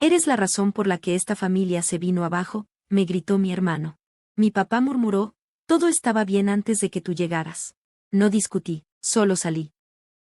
Eres la razón por la que esta familia se vino abajo, me gritó mi hermano. Mi papá murmuró, todo estaba bien antes de que tú llegaras. No discutí, solo salí.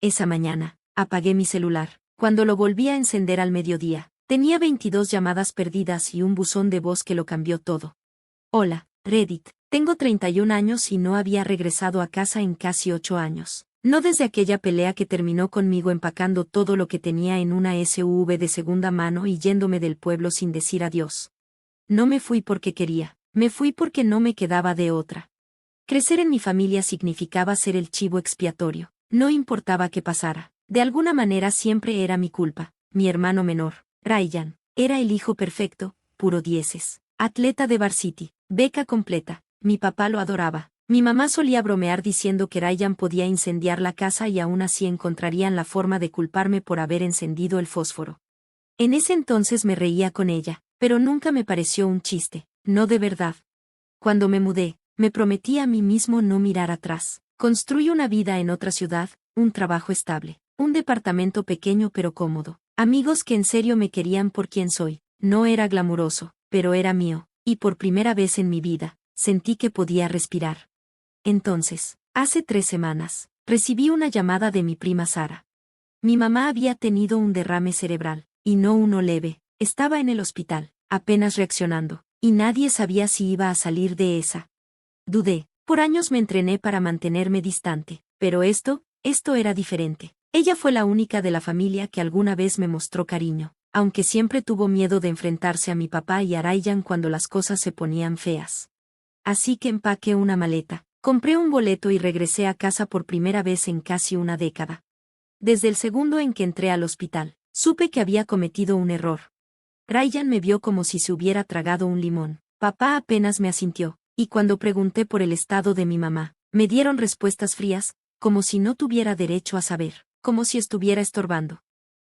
Esa mañana, apagué mi celular. Cuando lo volví a encender al mediodía, tenía 22 llamadas perdidas y un buzón de voz que lo cambió todo. Hola, Reddit. Tengo 31 años y no había regresado a casa en casi 8 años. No desde aquella pelea que terminó conmigo empacando todo lo que tenía en una SUV de segunda mano y yéndome del pueblo sin decir adiós. No me fui porque quería, me fui porque no me quedaba de otra. Crecer en mi familia significaba ser el chivo expiatorio. No importaba qué pasara. De alguna manera siempre era mi culpa. Mi hermano menor, Ryan, era el hijo perfecto, puro dieces. Atleta de varsity, beca completa. Mi papá lo adoraba. Mi mamá solía bromear diciendo que Ryan podía incendiar la casa y aún así encontrarían la forma de culparme por haber encendido el fósforo. En ese entonces me reía con ella, pero nunca me pareció un chiste, no de verdad. Cuando me mudé, me prometí a mí mismo no mirar atrás. Construí una vida en otra ciudad, un trabajo estable, un departamento pequeño pero cómodo, amigos que en serio me querían por quien soy. No era glamuroso, pero era mío, y por primera vez en mi vida, sentí que podía respirar. Entonces, hace 3 semanas, recibí una llamada de mi prima Sara. Mi mamá había tenido un derrame cerebral, y no uno leve, estaba en el hospital, apenas reaccionando, y nadie sabía si iba a salir de esa. Dudé, por años me entrené para mantenerme distante, pero esto era diferente. Ella fue la única de la familia que alguna vez me mostró cariño, aunque siempre tuvo miedo de enfrentarse a mi papá y a Ryan cuando las cosas se ponían feas. Así que empaqué una maleta, compré un boleto y regresé a casa por primera vez en casi una década. Desde el segundo en que entré al hospital, supe que había cometido un error. Ryan me vio como si se hubiera tragado un limón. Papá apenas me asintió, y cuando pregunté por el estado de mi mamá, me dieron respuestas frías, como si no tuviera derecho a saber, como si estuviera estorbando.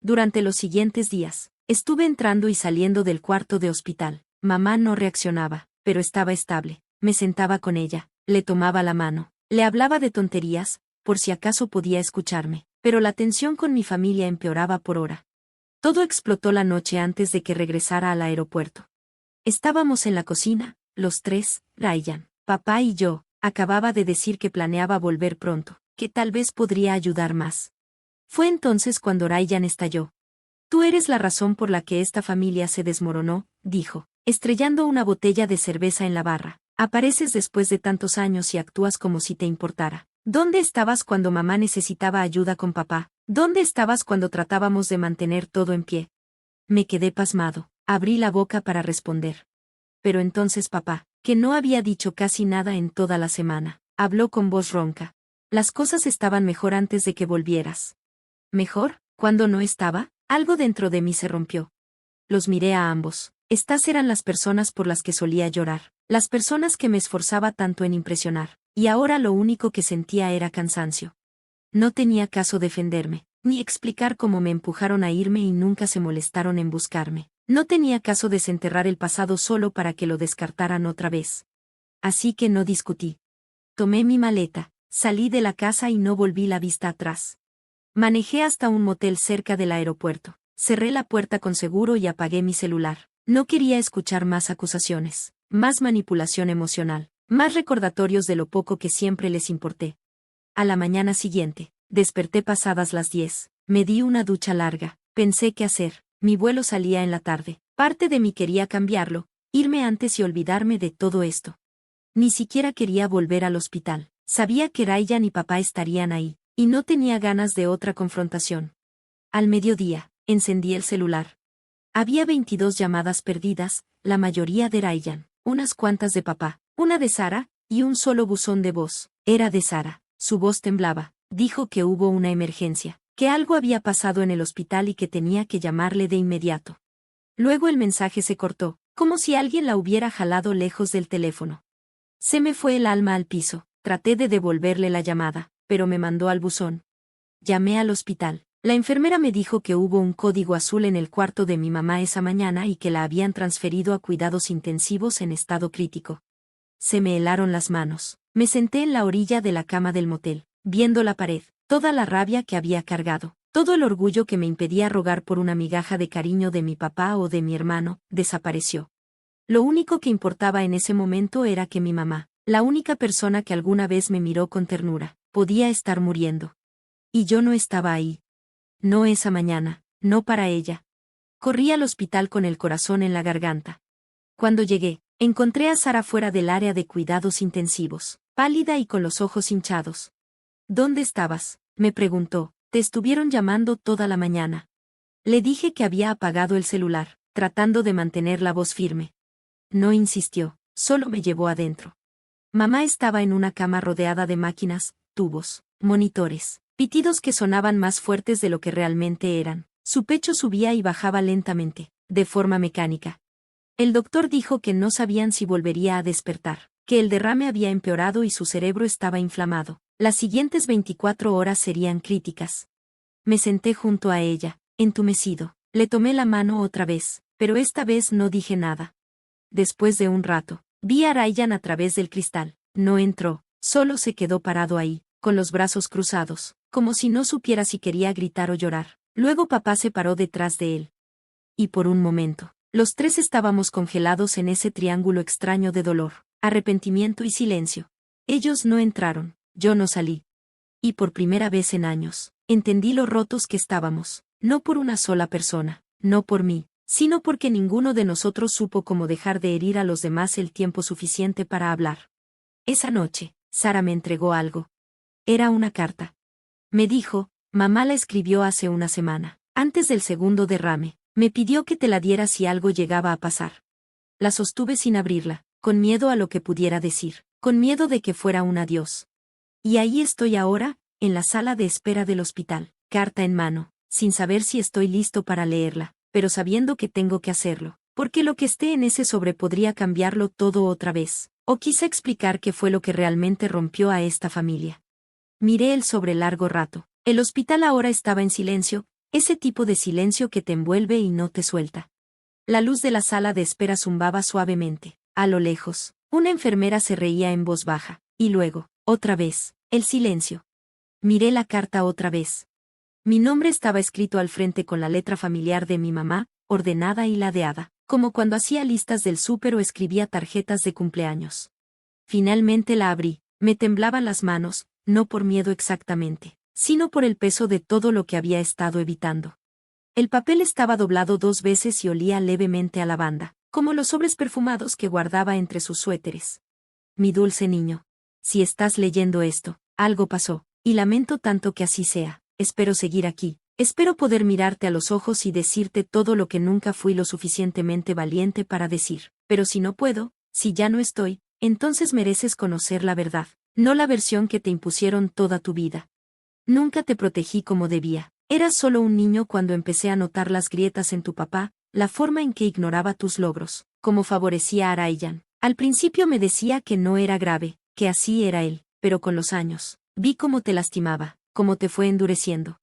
Durante los siguientes días, estuve entrando y saliendo del cuarto de hospital. Mamá no reaccionaba, pero estaba estable. Me sentaba con ella, le tomaba la mano, le hablaba de tonterías, por si acaso podía escucharme, pero la tensión con mi familia empeoraba por hora. Todo explotó la noche antes de que regresara al aeropuerto. Estábamos en la cocina, los tres, Ryan, papá y yo. Acababa de decir que planeaba volver pronto, que tal vez podría ayudar más. Fue entonces cuando Ryan estalló. Tú eres la razón por la que esta familia se desmoronó, dijo, estrellando una botella de cerveza en la barra. Apareces después de tantos años y actúas como si te importara. ¿Dónde estabas cuando mamá necesitaba ayuda con papá? ¿Dónde estabas cuando tratábamos de mantener todo en pie? Me quedé pasmado, abrí la boca para responder. Pero entonces papá, que no había dicho casi nada en toda la semana, habló con voz ronca. Las cosas estaban mejor antes de que volvieras. ¿Mejor? ¿Cuándo no estaba? Algo dentro de mí se rompió. Los miré a ambos. Estas eran las personas por las que solía llorar, las personas que me esforzaba tanto en impresionar, y ahora lo único que sentía era cansancio. No tenía caso defenderme, ni explicar cómo me empujaron a irme y nunca se molestaron en buscarme. No tenía caso desenterrar el pasado solo para que lo descartaran otra vez. Así que no discutí. Tomé mi maleta, salí de la casa y no volví la vista atrás. Manejé hasta un motel cerca del aeropuerto, cerré la puerta con seguro y apagué mi celular. No quería escuchar más acusaciones, más manipulación emocional, más recordatorios de lo poco que siempre les importé. A la mañana siguiente, desperté pasadas las 10, me di una ducha larga, pensé qué hacer, mi vuelo salía en la tarde, parte de mí quería cambiarlo, irme antes y olvidarme de todo esto. Ni siquiera quería volver al hospital, sabía que Ryan y papá estarían ahí, y no tenía ganas de otra confrontación. Al mediodía, encendí el celular. Había 22 llamadas perdidas, la mayoría de Ryan, unas cuantas de papá, una de Sara, y un solo buzón de voz. Era de Sara, su voz temblaba, dijo que hubo una emergencia, que algo había pasado en el hospital y que tenía que llamarle de inmediato. Luego el mensaje se cortó, como si alguien la hubiera jalado lejos del teléfono. Se me fue el alma al piso, traté de devolverle la llamada, pero me mandó al buzón. Llamé al hospital. La enfermera me dijo que hubo un código azul en el cuarto de mi mamá esa mañana y que la habían transferido a cuidados intensivos en estado crítico. Se me helaron las manos. Me senté en la orilla de la cama del motel, viendo la pared, toda la rabia que había cargado. Todo el orgullo que me impedía rogar por una migaja de cariño de mi papá o de mi hermano, desapareció. Lo único que importaba en ese momento era que mi mamá, la única persona que alguna vez me miró con ternura, podía estar muriendo. Y yo no estaba ahí. No esa mañana, no para ella. Corrí al hospital con el corazón en la garganta. Cuando llegué, encontré a Sara fuera del área de cuidados intensivos, pálida y con los ojos hinchados. ¿Dónde estabas?, me preguntó. Te estuvieron llamando toda la mañana. Le dije que había apagado el celular, tratando de mantener la voz firme. No insistió, solo me llevó adentro. Mamá estaba en una cama rodeada de máquinas, tubos, monitores, pitidos que sonaban más fuertes de lo que realmente eran. Su pecho subía y bajaba lentamente, de forma mecánica. El doctor dijo que no sabían si volvería a despertar, que el derrame había empeorado y su cerebro estaba inflamado. Las siguientes 24 horas serían críticas. Me senté junto a ella, entumecido. Le tomé la mano otra vez, pero esta vez no dije nada. Después de un rato, vi a Ryan a través del cristal. No entró, solo se quedó parado ahí, con los brazos cruzados, como si no supiera si quería gritar o llorar. Luego papá se paró detrás de él. Y por un momento, los tres estábamos congelados en ese triángulo extraño de dolor, arrepentimiento y silencio. Ellos no entraron, yo no salí. Y por primera vez en años, entendí lo rotos que estábamos, no por una sola persona, no por mí, sino porque ninguno de nosotros supo cómo dejar de herir a los demás el tiempo suficiente para hablar. Esa noche, Sara me entregó algo. Era una carta. Me dijo, mamá la escribió hace una semana, antes del segundo derrame. Me pidió que te la diera si algo llegaba a pasar. La sostuve sin abrirla, con miedo a lo que pudiera decir, con miedo de que fuera un adiós. Y ahí estoy ahora, en la sala de espera del hospital, carta en mano, sin saber si estoy listo para leerla, pero sabiendo que tengo que hacerlo, porque lo que esté en ese sobre podría cambiarlo todo otra vez, o quizá explicar qué fue lo que realmente rompió a esta familia. Miré el sobre largo rato. El hospital ahora estaba en silencio, ese tipo de silencio que te envuelve y no te suelta. La luz de la sala de espera zumbaba suavemente. A lo lejos, una enfermera se reía en voz baja, y luego, otra vez, el silencio. Miré la carta otra vez. Mi nombre estaba escrito al frente con la letra familiar de mi mamá, ordenada y ladeada, como cuando hacía listas del súper o escribía tarjetas de cumpleaños. Finalmente la abrí, me temblaban las manos, no por miedo exactamente, sino por el peso de todo lo que había estado evitando. El papel estaba doblado 2 veces y olía levemente a lavanda, como los sobres perfumados que guardaba entre sus suéteres. Mi dulce niño. Si estás leyendo esto, algo pasó, y lamento tanto que así sea. Espero seguir aquí, espero poder mirarte a los ojos y decirte todo lo que nunca fui lo suficientemente valiente para decir, pero si no puedo, si ya no estoy, entonces mereces conocer la verdad, no la versión que te impusieron toda tu vida. Nunca te protegí como debía. Eras solo un niño cuando empecé a notar las grietas en tu papá, la forma en que ignoraba tus logros, cómo favorecía a Ryan. Al principio me decía que no era grave, que así era él, pero con los años, vi cómo te lastimaba, cómo te fue endureciendo.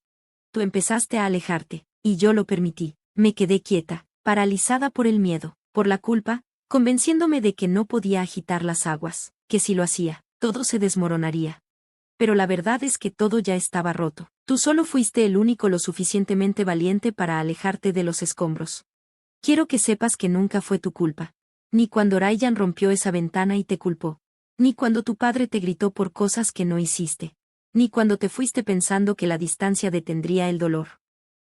Tú empezaste a alejarte, y yo lo permití. Me quedé quieta, paralizada por el miedo, por la culpa, convenciéndome de que no podía agitar las aguas, que si lo hacía, todo se desmoronaría. Pero la verdad es que todo ya estaba roto. Tú solo fuiste el único lo suficientemente valiente para alejarte de los escombros. Quiero que sepas que nunca fue tu culpa. Ni cuando Ryan rompió esa ventana y te culpó. Ni cuando tu padre te gritó por cosas que no hiciste. Ni cuando te fuiste pensando que la distancia detendría el dolor.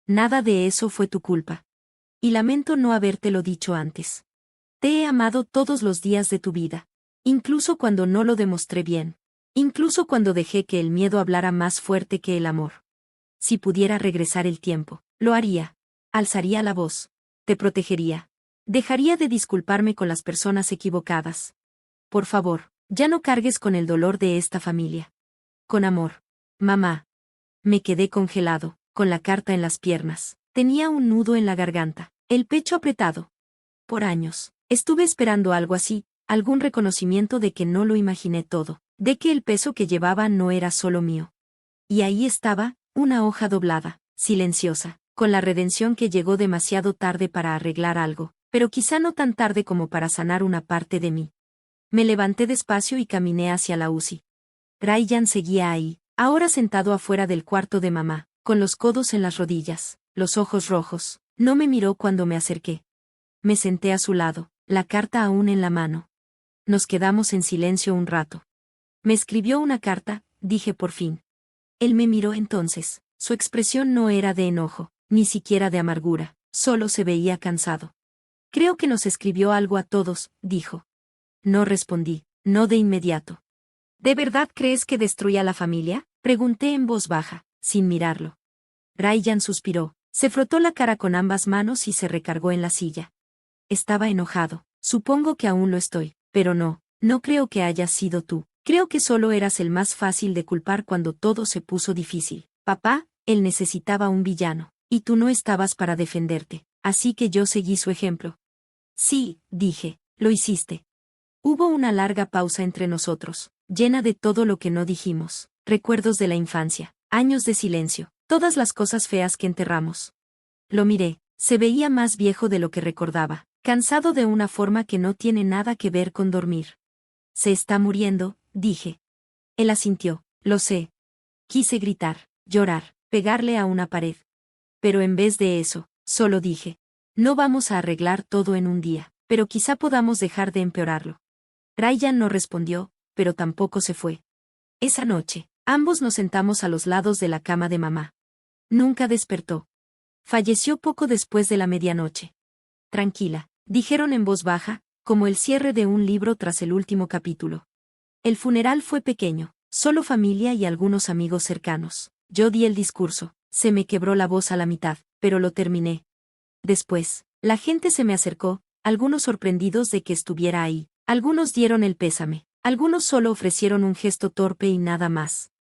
Nada de eso fue tu culpa. Y lamento no habértelo dicho antes. Te he amado todos los días de tu vida. Incluso cuando no lo demostré bien. Incluso cuando dejé que el miedo hablara más fuerte que el amor. Si pudiera regresar el tiempo, lo haría. Alzaría la voz. Te protegería. Dejaría de disculparme con las personas equivocadas. Por favor, ya no cargues con el dolor de esta familia. Con amor. Mamá. Me quedé congelado, con la carta en las piernas. Tenía un nudo en la garganta, el pecho apretado. Por años, estuve esperando algo así, algún reconocimiento de que no lo imaginé todo, de que el peso que llevaba no era solo mío. Y ahí estaba, una hoja doblada, silenciosa, con la redención que llegó demasiado tarde para arreglar algo, pero quizá no tan tarde como para sanar una parte de mí. Me levanté despacio y caminé hacia la UCI. Ryan seguía ahí, ahora sentado afuera del cuarto de mamá, con los codos en las rodillas, los ojos rojos. No me miró cuando me acerqué. Me senté a su lado, la carta aún en la mano. Nos quedamos en silencio un rato. Me escribió una carta, dije por fin. Él me miró entonces. Su expresión no era de enojo, ni siquiera de amargura, solo se veía cansado. Creo que nos escribió algo a todos, dijo. No respondí, no de inmediato. ¿De verdad crees que destruya la familia? Pregunté en voz baja, sin mirarlo. Ryan suspiró, se frotó la cara con ambas manos y se recargó en la silla. Estaba enojado, supongo que aún lo estoy, pero no creo que hayas sido tú. Creo que solo eras el más fácil de culpar cuando todo se puso difícil. Papá, él necesitaba un villano, y tú no estabas para defenderte, así que yo seguí su ejemplo. Sí, dije, lo hiciste. Hubo una larga pausa entre nosotros, llena de todo lo que no dijimos, recuerdos de la infancia, años de silencio, todas las cosas feas que enterramos. Lo miré, se veía más viejo de lo que recordaba, cansado de una forma que no tiene nada que ver con dormir. Se está muriendo, dije. Él asintió, lo sé. Quise gritar, llorar, pegarle a una pared. Pero en vez de eso, solo dije, no vamos a arreglar todo en un día, pero quizá podamos dejar de empeorarlo. Ryan no respondió, pero tampoco se fue. Esa noche, ambos nos sentamos a los lados de la cama de mamá. Nunca despertó. Falleció poco después de la medianoche. Tranquila, dijeron en voz baja, como el cierre de un libro tras el último capítulo. El funeral fue pequeño, solo familia y algunos amigos cercanos. Yo di el discurso, se me quebró la voz a la mitad, pero lo terminé. Después, la gente se me acercó, algunos sorprendidos de que estuviera ahí, algunos dieron el pésame, algunos solo ofrecieron un gesto torpe y nada más.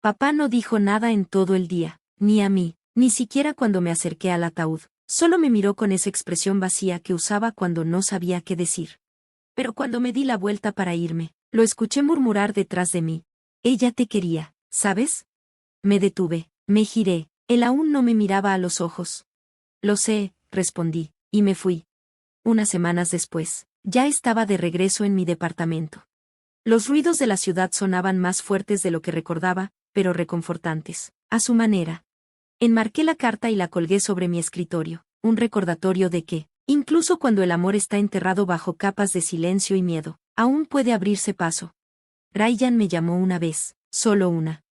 Papá no dijo nada en todo el día, ni a mí, ni siquiera cuando me acerqué al ataúd, solo me miró con esa expresión vacía que usaba cuando no sabía qué decir. Pero cuando me di la vuelta para irme, lo escuché murmurar detrás de mí. Ella te quería, ¿sabes? Me detuve, me giré, él aún no me miraba a los ojos. Lo sé, respondí, y me fui. Unas semanas después, ya estaba de regreso en mi departamento. Los ruidos de la ciudad sonaban más fuertes de lo que recordaba, pero reconfortantes, a su manera. Enmarqué la carta y la colgué sobre mi escritorio, un recordatorio de que, incluso cuando el amor está enterrado bajo capas de silencio y miedo, aún puede abrirse paso. Ryan me llamó una vez, solo una.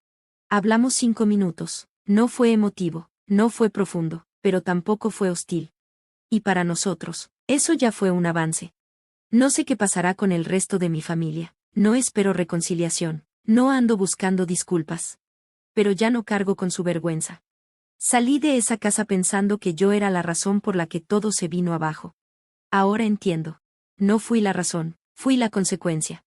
Hablamos 5 minutos, no fue emotivo, no fue profundo, pero tampoco fue hostil. Y para nosotros, eso ya fue un avance. No sé qué pasará con el resto de mi familia, no espero reconciliación, no ando buscando disculpas. Pero ya no cargo con su vergüenza. Salí de esa casa pensando que yo era la razón por la que todo se vino abajo. Ahora entiendo. No fui la razón, fui la consecuencia.